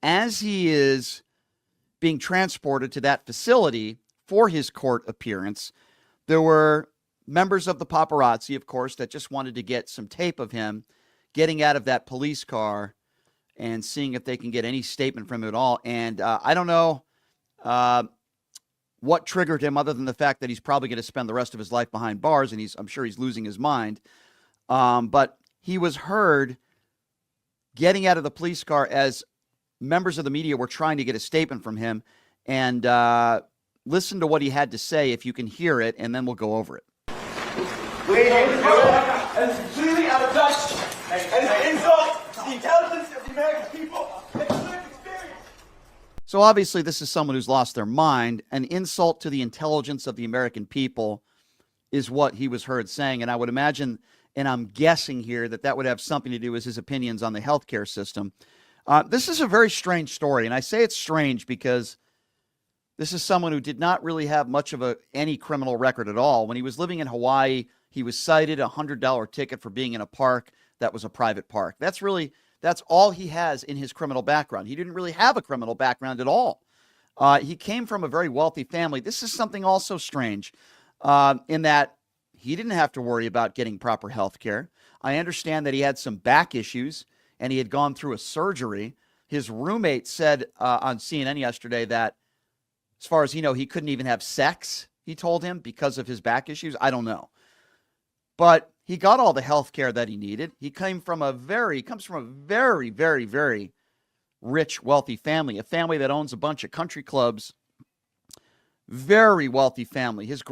as he is being transported to that facility for his court appearance, there were members of the paparazzi, of course, that just wanted to get some tape of him getting out of that police car and seeing if they can get any statement from him at all. And I don't know what triggered him other than the fact that he's probably going to spend the rest of his life behind bars, and I'm sure he's losing his mind. But he was heard getting out of the police car as members of the media were trying to get a statement from him. And listen to what he had to say if you can hear it, and then we'll go over it. Luigi, and it's completely out of touch, and it's an insult to the intelligence of the American people and the lived experience. So obviously this is someone who's lost their mind. An insult to the intelligence of the American people is what he was heard saying. And I would imagine, and I'm guessing here, that would have something to do with his opinions on the healthcare system. This is a very strange story, and I say it's strange because this is someone who did not really have much of any criminal record at all. When he was living in Hawaii, he was cited a $100 ticket for being in a park that was a private park. That's all he has in his criminal background. He didn't really have a criminal background at all. He came from a very wealthy family. This is something also strange in that he didn't have to worry about getting proper health care. I understand that he had some back issues and he had gone through a surgery. His roommate said on CNN yesterday that, as far as he knows, he couldn't even have sex, he told him, because of his back issues. I don't know. But he got all the health care that he needed. He comes from a very, very, very rich, wealthy family, a family that owns a bunch of country clubs. Very wealthy family. His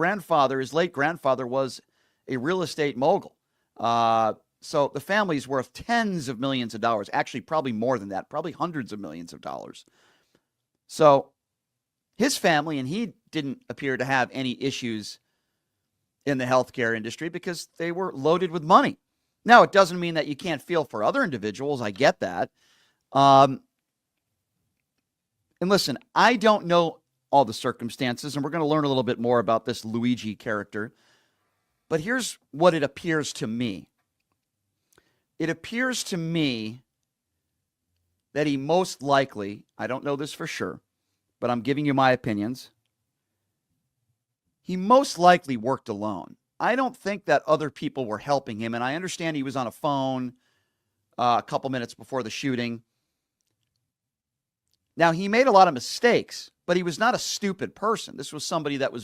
late grandfather, was a real estate mogul. So the family's worth tens of millions of dollars. Actually, probably more than that, probably hundreds of millions of dollars. So his family, and he didn't appear to have any issues in the healthcare industry because they were loaded with money. Now, it doesn't mean that you can't feel for other individuals. I get that. And listen, I don't know all the circumstances, and we're going to learn a little bit more about this Luigi character. But here's what it appears to me. It appears to me that he most likely, I don't know this for sure, but I'm giving you my opinions, he most likely worked alone. I don't think that other people were helping him, and I understand he was on a phone a couple minutes before the shooting. Now, he made a lot of mistakes, but he was not a stupid person. This was somebody that's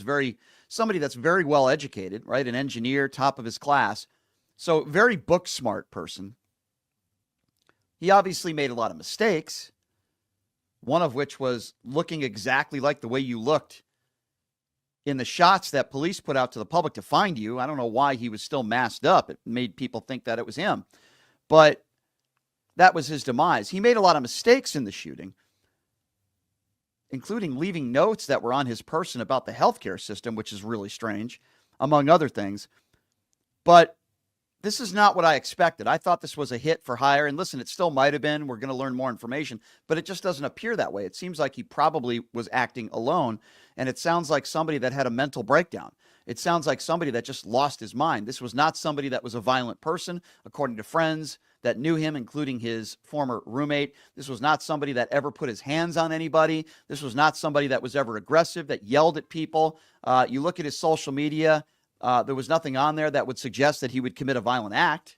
very well educated, right? An engineer, top of his class. So very book smart person. He obviously made a lot of mistakes, one of which was looking exactly like the way you looked in the shots that police put out to the public to find you. I don't know why he was still masked up. It made people think that it was him. But that was his demise. He made a lot of mistakes in the shooting, including leaving notes that were on his person about the healthcare system, which is really strange, among other things. But this is not what I expected. I thought this was a hit for hire. And listen, it still might have been. We're going to learn more information. But it just doesn't appear that way. It seems like he probably was acting alone. And it sounds like somebody that had a mental breakdown. It sounds like somebody that just lost his mind. This was not somebody that was a violent person, according to friends that knew him, including his former roommate. This was not somebody that ever put his hands on anybody. This was not somebody that was ever aggressive, that yelled at people. You look at his social media, there was nothing on there that would suggest that he would commit a violent act.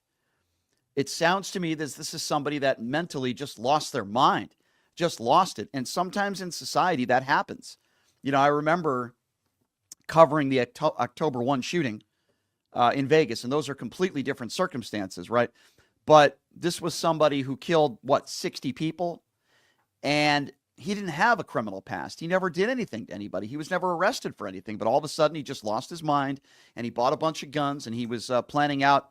It sounds to me that this is somebody that mentally just lost their mind, just lost it. And sometimes in society that happens. You know, I remember covering the October 1 shooting in Vegas, and those are completely different circumstances, right? But this was somebody who killed, 60 people? And he didn't have a criminal past. He never did anything to anybody. He was never arrested for anything. But all of a sudden, he just lost his mind, and he bought a bunch of guns, and he was planning out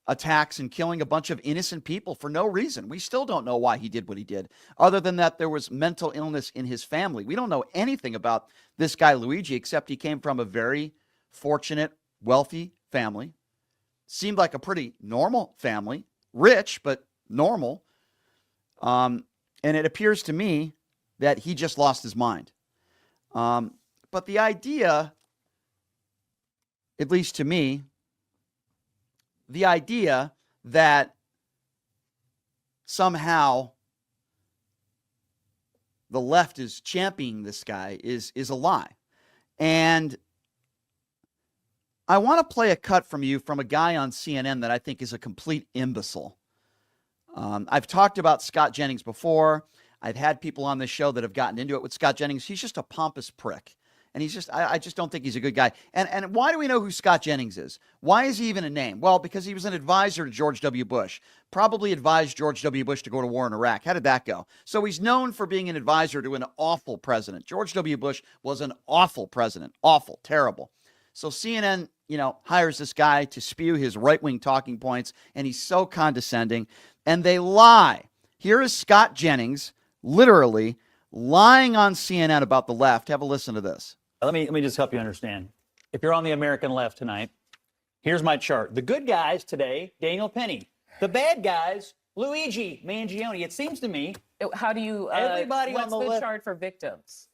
attacks and killing a bunch of innocent people for no reason. We still don't know why he did what he did, other than that there was mental illness in his family. We don't know anything about this guy, Luigi, except he came from a very fortunate, wealthy family. Seemed like a pretty normal family. Rich, but normal. And it appears to me that he just lost his mind. But the idea, at least to me, the idea that somehow the left is championing this guy is a lie. And I want to play a cut from you from a guy on CNN that I think is a complete imbecile. I've talked about Scott Jennings before. I've had people on this show that have gotten into it with Scott Jennings. He's just a pompous prick. And I just don't think he's a good guy. And why do we know who Scott Jennings is? Why is he even a name? Well, because he was an advisor to George W. Bush. Probably advised George W. Bush to go to war in Iraq. How did that go? So he's known for being an advisor to an awful president. George W. Bush was an awful president. Awful, terrible. So CNN, hires this guy to spew his right-wing talking points, and he's so condescending. And they lie. Here is Scott Jennings, literally lying on CNN about the left. Have a listen to this. Let me just help you understand. If you're on the American left tonight, here's my chart. The good guys today, Daniel Penny. The bad guys, Luigi, Mangione. It seems to me. How do you? Everybody what's on the the left. chart for victims?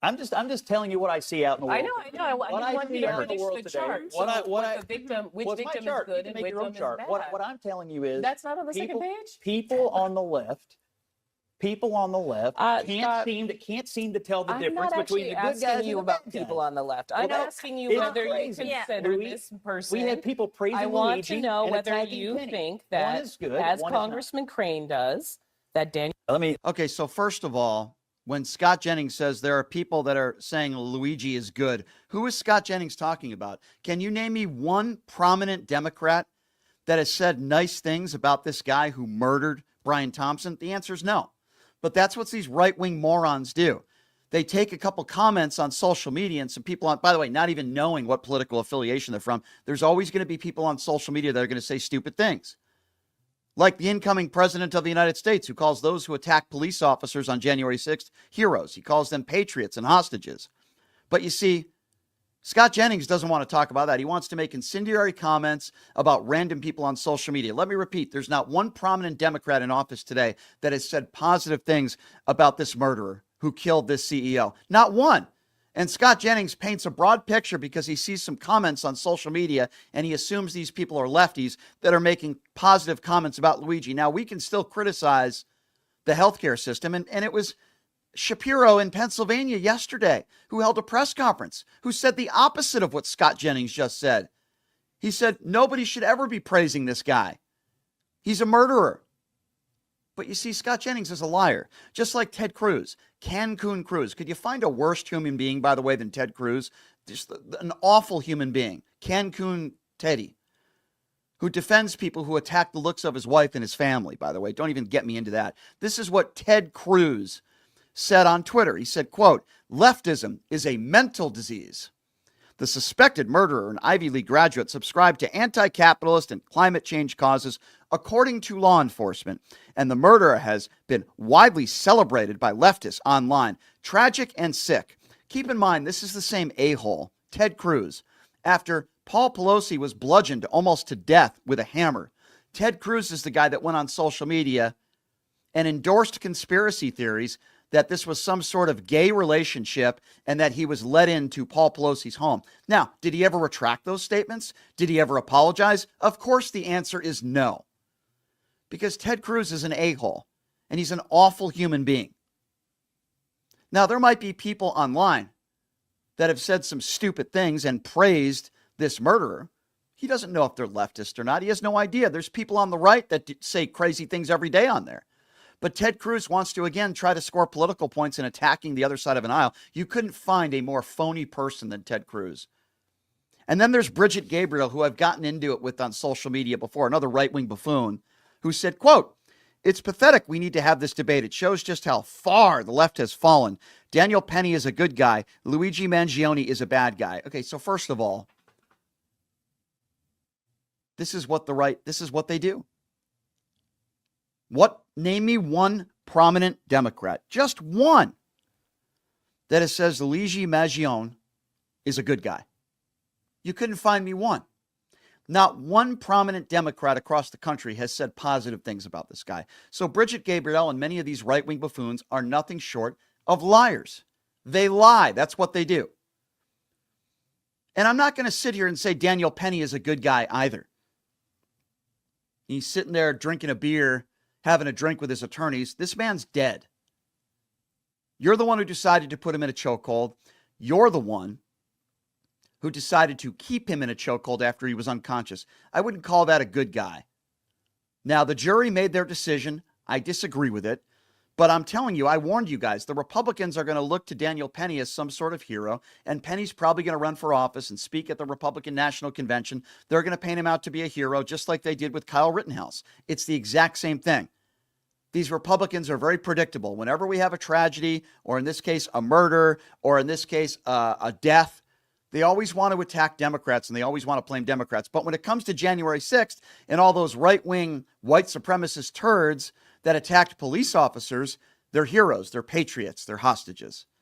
I'm just telling you what I see out in the world. I know. I want you to finish the chart. Which victim my is chart? good You and can make which your own one is chart. bad. What I'm telling you is That's not on the second page. People on the left. People on the left can't Scott, seem to tell the difference between the good guys and asking you the about bad people guys. on the left. Well, I'm that's asking you whether you crazy. consider this person. We had people praising I want Luigi to know and whether attacking you Penny. think One that, is good, as one is not. Congressman Crane does, that Daniel. Okay, so first of all, when Scott Jennings says there are people that are saying Luigi is good, who is Scott Jennings talking about? Can you name me one prominent Democrat that has said nice things about this guy who murdered Brian Thompson? The answer is no. But that's what these right-wing morons do. They take a couple comments on social media and some people on, by the way, not even knowing what political affiliation they're from. There's always going to be people on social media that are going to say stupid things. Like the incoming president of the United States, who calls those who attack police officers on January 6th heroes. He calls them patriots and hostages. But you see, Scott Jennings doesn't want to talk about that. He wants to make incendiary comments about random people on social media. Let me repeat, there's not one prominent Democrat in office today that has said positive things about this murderer who killed this CEO. Not one. And Scott Jennings paints a broad picture because he sees some comments on social media and he assumes these people are lefties that are making positive comments about Luigi. Now, we can still criticize the healthcare system, and it was Shapiro in Pennsylvania yesterday who held a press conference who said the opposite of what Scott Jennings just said. He said nobody should ever be praising this guy. He's a murderer. But you see, Scott Jennings is a liar, just like Ted Cruz. Cancun Cruz. Could you find a worse human being, by the way, than Ted Cruz? Just an awful human being. Cancun Teddy, who defends people who attack the looks of his wife and his family, by the way. Don't even get me into that. This is what Ted Cruz said on Twitter. He said, quote, "Leftism is a mental disease. The suspected murderer, an Ivy League graduate, subscribed to anti-capitalist and climate change causes, according to law enforcement. And the murderer has been widely celebrated by leftists online. Tragic and sick." Keep in mind, this is the same a-hole, Ted Cruz. After Paul Pelosi was bludgeoned almost to death with a hammer, Ted Cruz is the guy that went on social media and endorsed conspiracy theories that this was some sort of gay relationship and that he was let into Paul Pelosi's home. Now, did he ever retract those statements? Did he ever apologize? Of course, the answer is no. Because Ted Cruz is an a-hole, and he's an awful human being. Now, there might be people online that have said some stupid things and praised this murderer. He doesn't know if they're leftist or not. He has no idea. There's people on the right that say crazy things every day on there. But Ted Cruz wants to, again, try to score political points in attacking the other side of an aisle. You couldn't find a more phony person than Ted Cruz. And then there's Bridget Gabriel, who I've gotten into it with on social media before, another right-wing buffoon, who said, quote, "It's pathetic we need to have this debate. It shows just how far the left has fallen. Daniel Penny is a good guy. Luigi Mangione is a bad guy." Okay, so first of all, this is what they do. Name me one prominent Democrat, just one, that says Luigi Mangione is a good guy. You couldn't find me one. Not one prominent Democrat across the country has said positive things about this guy. So Bridget Gabriel and many of these right-wing buffoons are nothing short of liars. They lie. That's what they do. And I'm not going to sit here and say Daniel Penny is a good guy either. He's sitting there drinking a beer, having a drink with his attorneys. This man's dead. You're the one who decided to put him in a chokehold. You're the one who decided to keep him in a chokehold after he was unconscious. I wouldn't call that a good guy. Now, the jury made their decision. I disagree with it. But I'm telling you, I warned you guys, the Republicans are going to look to Daniel Penny as some sort of hero, and Penny's probably going to run for office and speak at the Republican National Convention. They're going to paint him out to be a hero, just like they did with Kyle Rittenhouse. It's the exact same thing. These Republicans are very predictable. Whenever we have a tragedy, or in this case, a murder, or in this case, a death, they always want to attack Democrats and they always want to blame Democrats. But when it comes to January 6th and all those right-wing white supremacist turds that attacked police officers, they're heroes, they're patriots, they're hostages.